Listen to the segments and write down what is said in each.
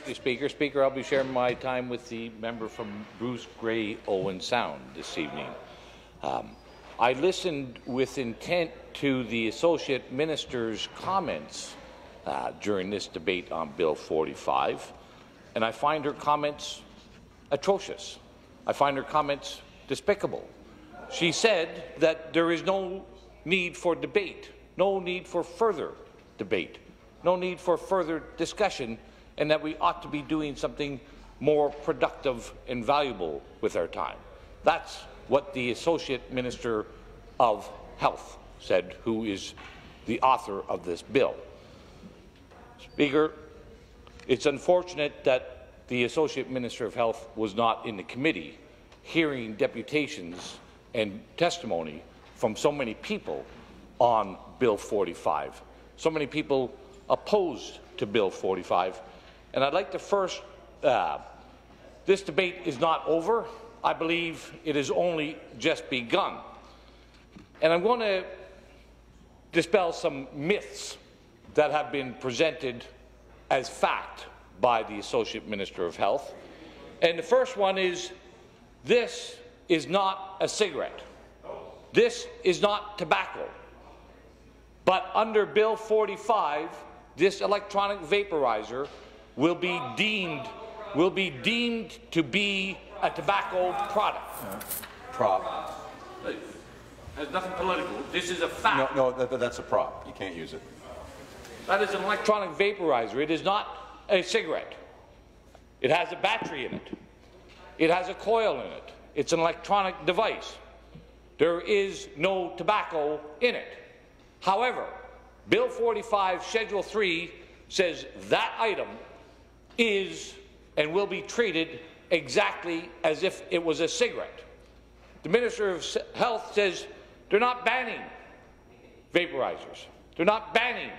Thank you, Speaker. Speaker, I'll be sharing my time with the member from Bruce Grey Owen Sound this evening. I listened with intent to the Associate Minister's comments during this debate on Bill 45, and I find her comments atrocious. I find her comments despicable. She said that there is no need for debate, no need for further debate, no need for further discussion, and that we ought to be doing something more productive and valuable with our time. That's what the Associate Minister of Health said, who is the author of this bill. Speaker, it's unfortunate that the Associate Minister of Health was not in the committee hearing deputations and testimony from so many people on Bill 45. So many people opposed to Bill 45. And I'd like to first, this debate is not over. I believe it has only just begun. And I'm going to dispel some myths that have been presented as fact by the Associate Minister of Health. And the first one is, this is not a cigarette. This is not tobacco. But under Bill 45, this electronic vaporizer will be deemed to be a tobacco product. Prop. There's nothing political. This is a fact. No, that's a prop. You can't use it. That is an electronic vaporizer. It is not a cigarette. It has a battery in it. It has a coil in it. It's an electronic device. There is no tobacco in it. However, Bill 45, Schedule 3 says that item is and will be treated exactly as if it was a cigarette. The Minister of Health says they're not banning vaporizers. They're not banning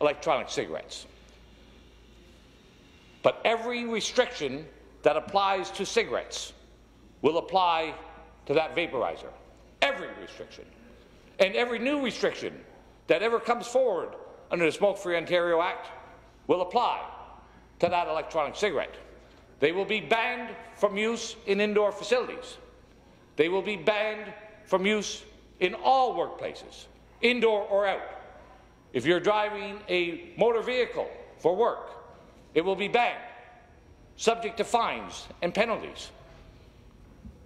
electronic cigarettes. But every restriction that applies to cigarettes will apply to that vaporizer. Every restriction. And every new restriction that ever comes forward under the Smoke-Free Ontario Act will apply to that electronic cigarette. They will be banned from use in indoor facilities. They will be banned from use in all workplaces, indoor or out. If you're driving a motor vehicle for work, it will be banned, subject to fines and penalties.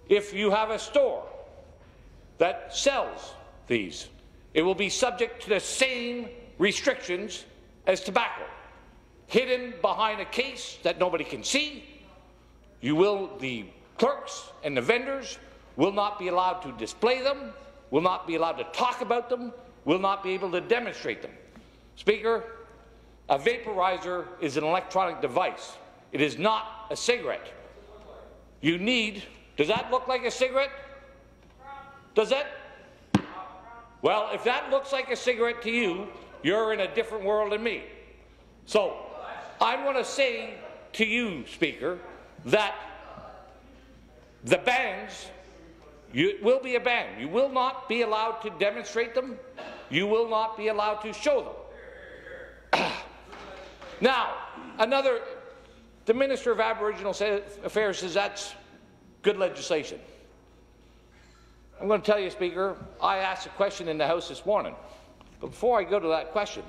If you have a store that sells these, it will be subject to the same restrictions as tobacco. Hidden behind a case that nobody can see, the clerks and the vendors will not be allowed to display them, will not be allowed to talk about them, will not be able to demonstrate them. Speaker, a vaporizer is an electronic device. It is not a cigarette. Does that look like a cigarette? Does it? Well, if that looks like a cigarette to you, you're in a different world than me. So, I'm going to say to you, Speaker, that the bans, it will be a ban. You will not be allowed to demonstrate them. You will not be allowed to show them. Now, the Minister of Aboriginal Affairs says that's good legislation. I'm going to tell you, Speaker, I asked a question in the House this morning. But before I go to that question,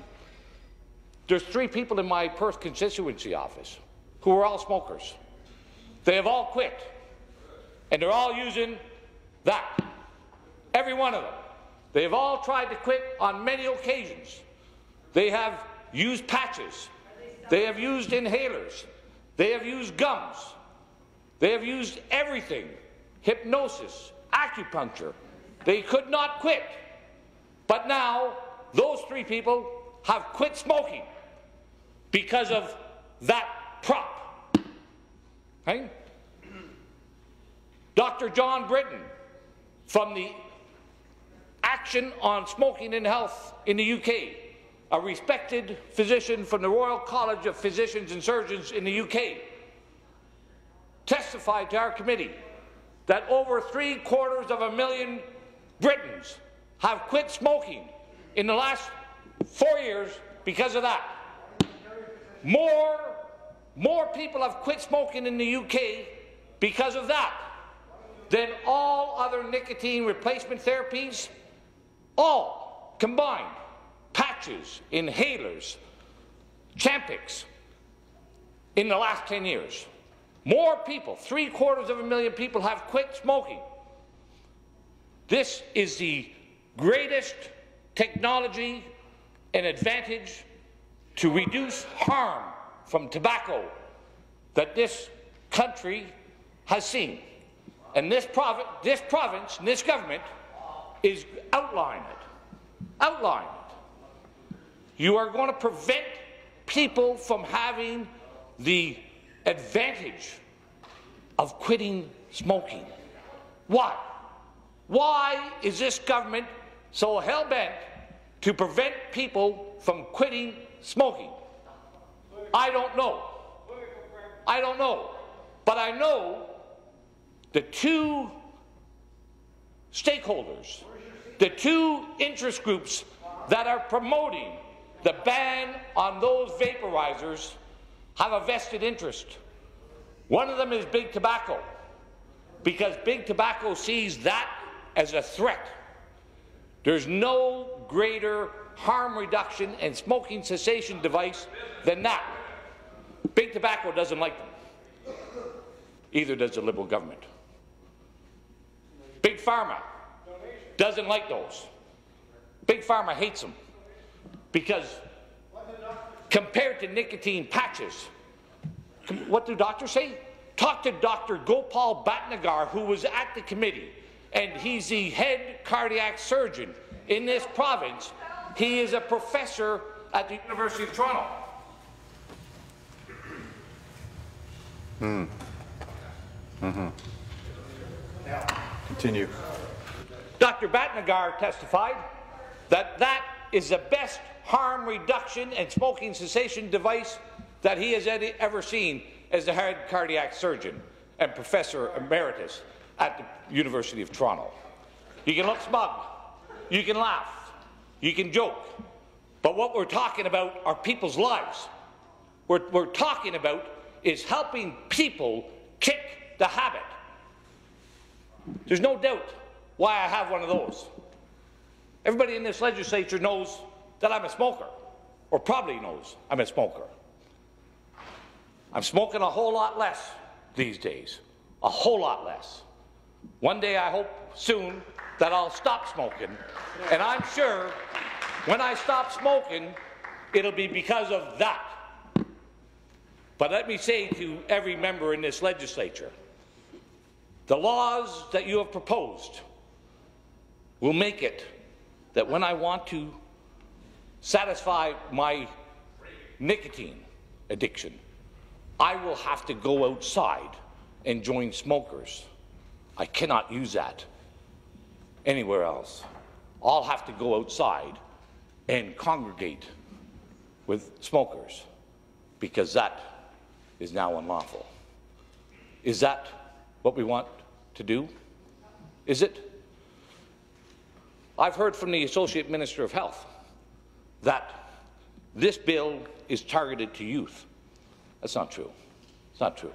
there's 3 people in my Perth constituency office who are all smokers. They have all quit, and they're all using that. Every one of them. They have all tried to quit on many occasions. They have used patches. They have used inhalers. They have used gums. They have used everything. Hypnosis, acupuncture. They could not quit. But now, those 3 people have quit smoking because of that prop. Okay? Dr. John Britton from the Action on Smoking and Health in the UK, a respected physician from the Royal College of Physicians and Surgeons in the UK, testified to our committee that over 750,000 Britons have quit smoking in the last 4 years because of that. More more people have quit smoking in the UK because of that than all other nicotine replacement therapies, all combined. Patches, inhalers, Champix, in the last 10 years. More people, 750,000 people have quit smoking. This is the greatest technology and advantage to reduce harm from tobacco that this country has seen. And this province, and this government is outlining it. Outlining it. You are going to prevent people from having the advantage of quitting smoking. Why? Why is this government so hell-bent to prevent people from quitting smoking? I don't know. I don't know. But I know the two stakeholders, the two interest groups that are promoting the ban on those vaporizers have a vested interest. One of them is Big Tobacco, because Big Tobacco sees that as a threat. There's no greater harm reduction and smoking cessation device than that. Big Tobacco doesn't like them. Either does the Liberal government. Big Pharma doesn't like those. Big Pharma hates them because compared to nicotine patches, what do doctors say? Talk to Dr. Gopal Bhatnagar, who was at the committee, and he's the head cardiac surgeon in this province. He is a professor at the University of Toronto. Continue. Dr. Bhatnagar testified that that is the best harm reduction and smoking cessation device that he has ever seen as the head cardiac surgeon and professor emeritus at the University of Toronto. You can look smug, you can laugh, you can joke, but what we're talking about are people's lives. What we're talking about is helping people kick the habit. There's no doubt why I have one of those. Everybody in this legislature knows that I'm a smoker, or probably knows I'm a smoker. I'm smoking a whole lot less these days, a whole lot less. One day I hope soon that I'll stop smoking, and I'm sure when I stop smoking, it'll be because of that. But let me say to every member in this legislature, the laws that you have proposed will make it that when I want to satisfy my nicotine addiction, I will have to go outside and join smokers. I cannot use that anywhere else. I'll have to go outside and congregate with smokers because that is now unlawful. Is that what we want to do? Is it? I've heard from the Associate Minister of Health that this bill is targeted to youth. That's not true. It's not true.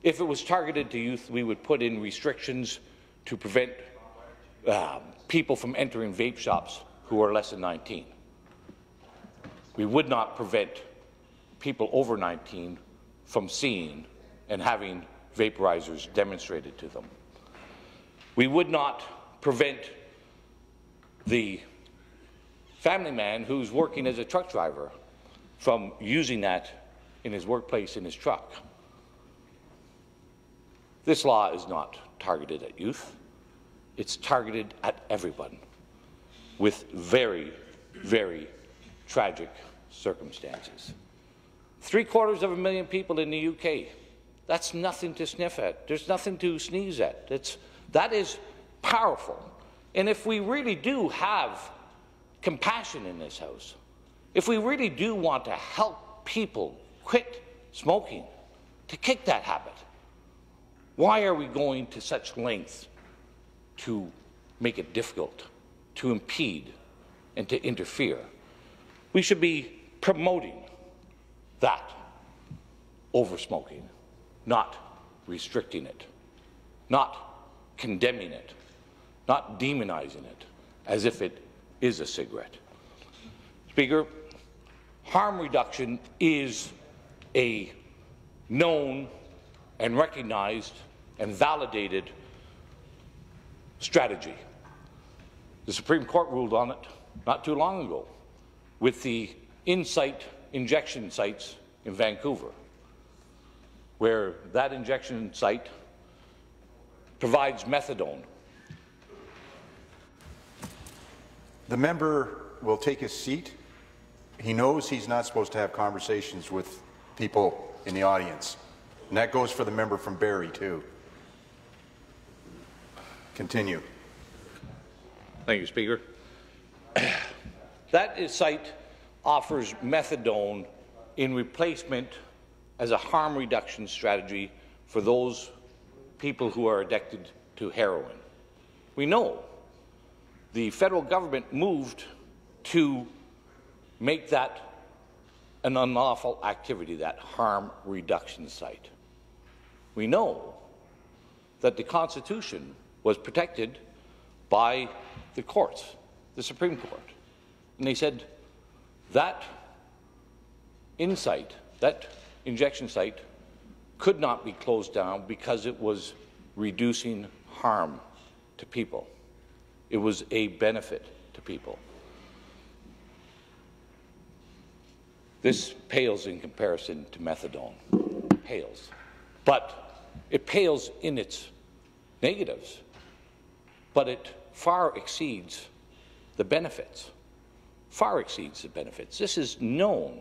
If it was targeted to youth, we would put in restrictions to prevent people from entering vape shops who are less than 19. We would not prevent people over 19 from seeing and having vaporizers demonstrated to them. We would not prevent the family man who's working as a truck driver from using that in his workplace in his truck. This law is not targeted at youth. It's targeted at everyone with very, very tragic circumstances. 750,000 people in the UK. That's nothing to sniff at. There's nothing to sneeze at. That is powerful. And if we really do have compassion in this House, if we really do want to help people quit smoking, to kick that habit, why are we going to such lengths to make it difficult, to impede, and to interfere? We should be promoting that. over smoking, not restricting it, not condemning it, not demonizing it as if it is a cigarette. Speaker, harm reduction is a known and recognized and validated strategy. The Supreme Court ruled on it not too long ago with the in-site injection sites in Vancouver, where that injection site provides methadone. The member will take his seat. He knows he's not supposed to have conversations with people in the audience. And that goes for the member from Barrie, too. Continue. Thank you, Speaker. That site offers methadone in replacement as a harm reduction strategy for those people who are addicted to heroin. We know the federal government moved to make that an unlawful activity, that harm reduction site. We know that the Constitution was protected by the courts, the Supreme Court, and they said that that injection site could not be closed down because it was reducing harm to people. It was a benefit to people. This pales in comparison to methadone. It pales. But it pales in its negatives, but it far exceeds the benefits. Far exceeds the benefits. This is known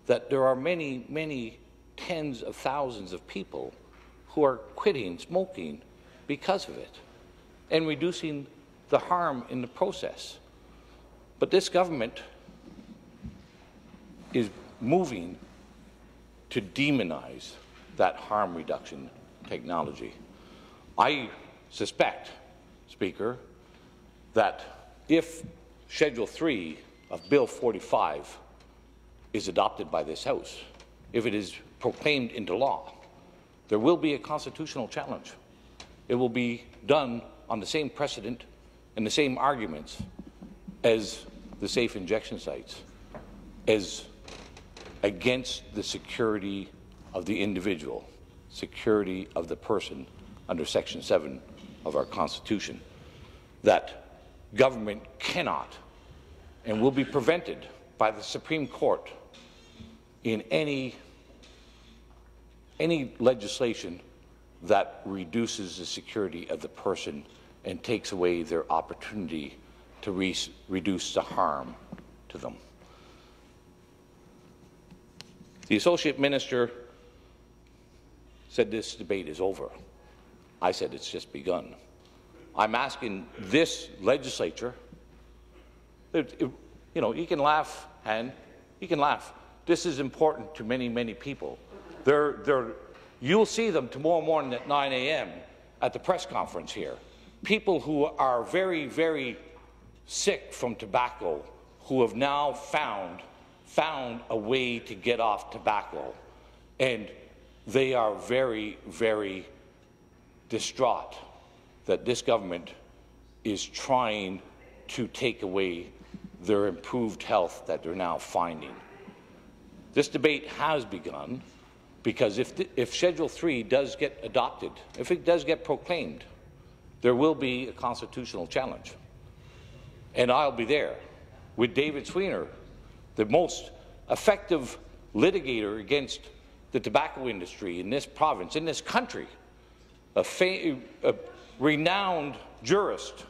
that there are many, many tens of thousands of people who are quitting smoking because of it and reducing the harm in the process. But this government is moving to demonize that harm reduction technology. I suspect, Speaker, that if Schedule 3 of Bill 45 is adopted by this House, if it is proclaimed into law, there will be a constitutional challenge. It will be done on the same precedent and the same arguments as the safe injection sites, as against the security of the individual, security of the person under Section 7 of our Constitution, that government cannot and will be prevented by the Supreme Court in any legislation that reduces the security of the person and takes away their opportunity to reduce the harm to them. The Associate Minister said this debate is over. I said it's just begun. I'm asking this legislature, you know, you can laugh, Han, you can laugh. This is important to many, many people. You'll see them tomorrow morning at 9 a.m. at the press conference here. People who are very, very sick from tobacco, who have now found a way to get off tobacco, and they are very, very distraught that this government is trying to take away their improved health that they're now finding. This debate has begun because if Schedule 3 does get adopted, if it does get proclaimed, there will be a constitutional challenge. And I'll be there with David Sweener, the most effective litigator against the tobacco industry in this province, in this country, a renowned jurist,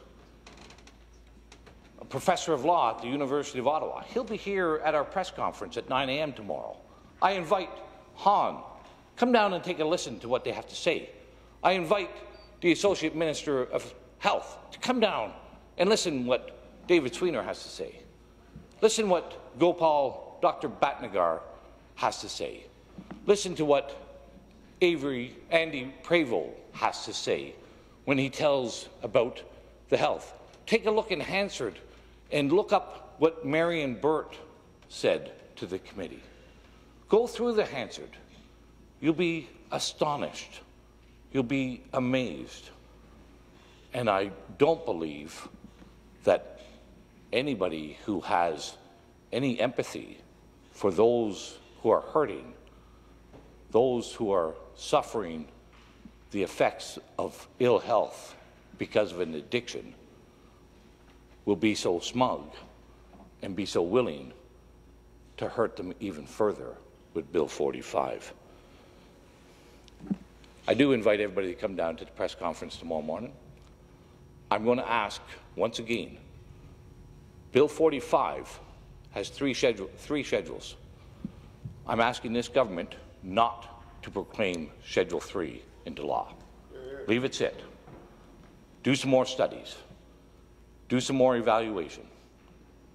a professor of law at the University of Ottawa. He'll be here at our press conference at 9 a.m. tomorrow. I invite Han, come down and take a listen to what they have to say. I invite the Associate Minister of Health to come down and listen what David Sweener has to say. Listen what Dr. Bhatnagar has to say. Listen to what Andy Prevost has to say when he tells about the health. Take a look in Hansard and look up what Marion Burt said to the committee. Go through the Hansard. you'll be astonished. You'll be amazed. And I don't believe that anybody who has any empathy for those who are hurting, those who are suffering the effects of ill health because of an addiction, will be so smug and be so willing to hurt them even further with Bill 45. I do invite everybody to come down to the press conference tomorrow morning. I'm going to ask once again, Bill 45 has three schedules. I'm asking this government not to proclaim Schedule 3 into law. Leave it sit. Do some more studies. Do some more evaluation.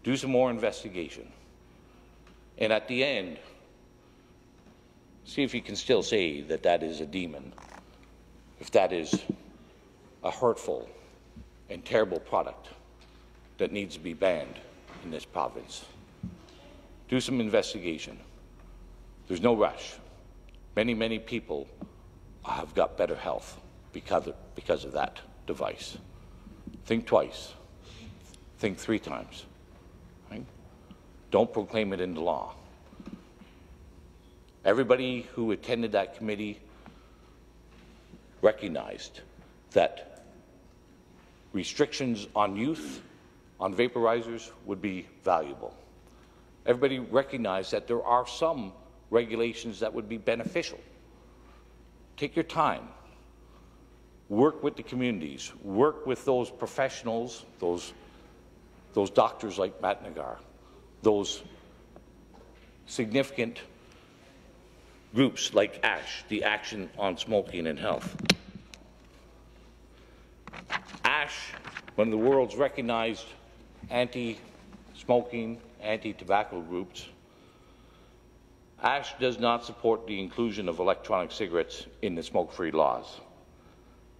Do some more investigation. And at the end, see if you can still say that that is a demon, if that is a hurtful and terrible product that needs to be banned in this province. Do some investigation. There's no rush. Many, many people have got better health because of that device. Think twice. Think 3 times. Right? Don't proclaim it into law. Everybody who attended that committee recognized that restrictions on youth, on vaporizers, would be valuable. Everybody recognized that there are some regulations that would be beneficial. Take your time. Work with the communities. Work with those professionals, those doctors like Matt Nagar, those significant groups like ASH, the Action on Smoking and Health. ASH, one of the world's recognized anti-smoking, anti-tobacco groups, ASH does not support the inclusion of electronic cigarettes in the smoke-free laws,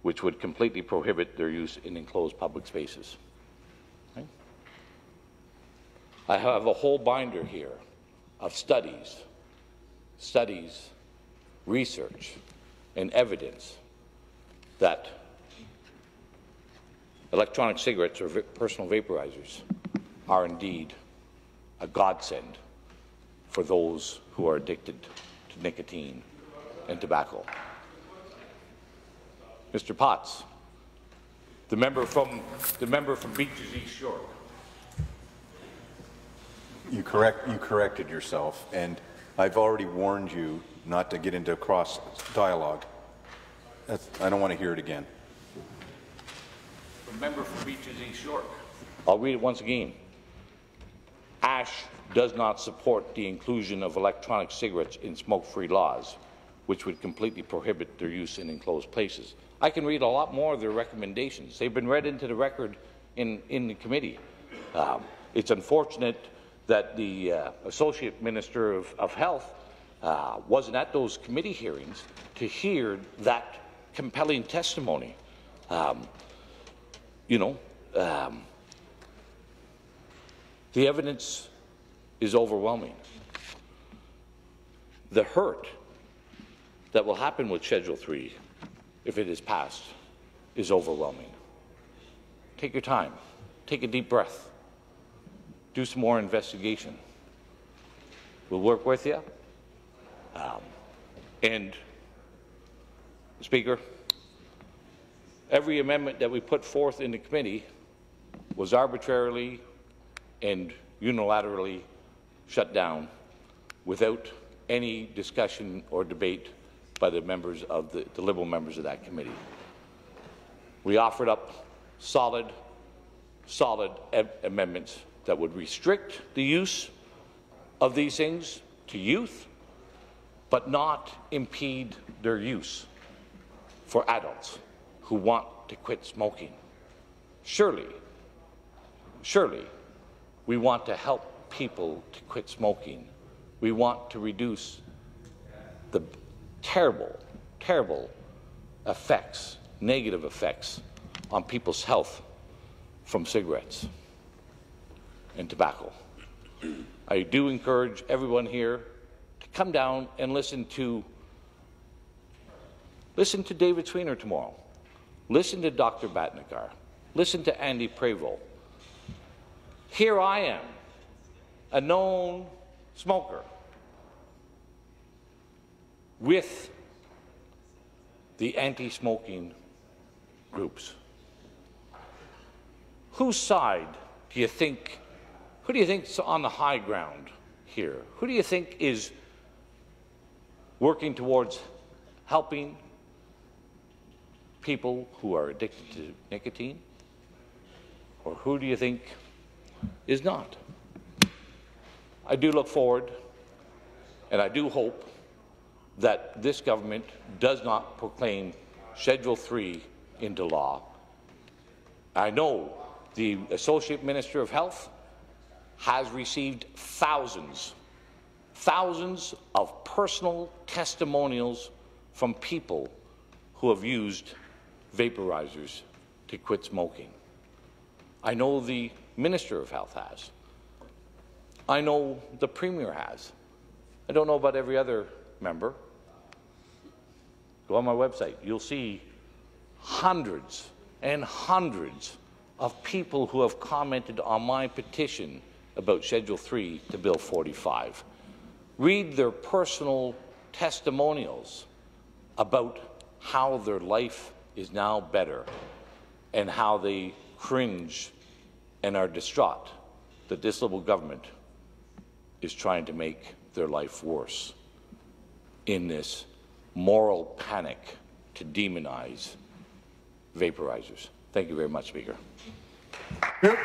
which would completely prohibit their use in enclosed public spaces. Okay? I have a whole binder here of studies, research, and evidence that electronic cigarettes or personal vaporizers are indeed a godsend for those who are addicted to nicotine and tobacco. Mr. Potts, the member from Beaches East York. You corrected yourself, and I've already warned you not to get into cross dialogue. I don't want to hear it again. The member from Beaches East York. I'll read it once again. ASH does not support the inclusion of electronic cigarettes in smoke-free laws, which would completely prohibit their use in enclosed places. I can read a lot more of their recommendations. They've been read into the record in the committee. It's unfortunate that the Associate Minister of Health wasn't at those committee hearings to hear that compelling testimony. The evidence is overwhelming. The hurt that will happen with Schedule 3, if it is passed, is overwhelming. Take your time. Take a deep breath. Do some more investigation. We'll work with you. And, Speaker, every amendment that we put forth in the committee was arbitrarily and unilaterally shut down without any discussion or debate by the members of the Liberal members of that committee. We offered up solid amendments that would restrict the use of these things to youth, but not impede their use for adults who want to quit smoking. Surely, we want to help people to quit smoking. We want to reduce the terrible effects, negative effects on people's health from cigarettes and tobacco. I do encourage everyone here to come down and listen to Listen to David Sweener tomorrow. Listen to Dr. Batnikar. Listen to Andy Prevost. Here I am, a known smoker, with the anti-smoking groups. Whose side do you think, who do you think is on the high ground here? Who do you think is working towards helping people who are addicted to nicotine? Or who do you think is not? I do look forward, and I do hope that this government does not proclaim Schedule 3 into law. I know the Associate Minister of Health has received thousands of personal testimonials from people who have used vaporizers to quit smoking. I know the Minister of Health has. I know the Premier has. I don't know about every other member. Go on my website. You'll see hundreds and hundreds of people who have commented on my petition about Schedule 3 to Bill 45. Read their personal testimonials about how their life is now better and how they cringe and are distraught that this Liberal government is trying to make their life worse in this moral panic to demonize vaporizers. Thank you very much, Speaker. Yep.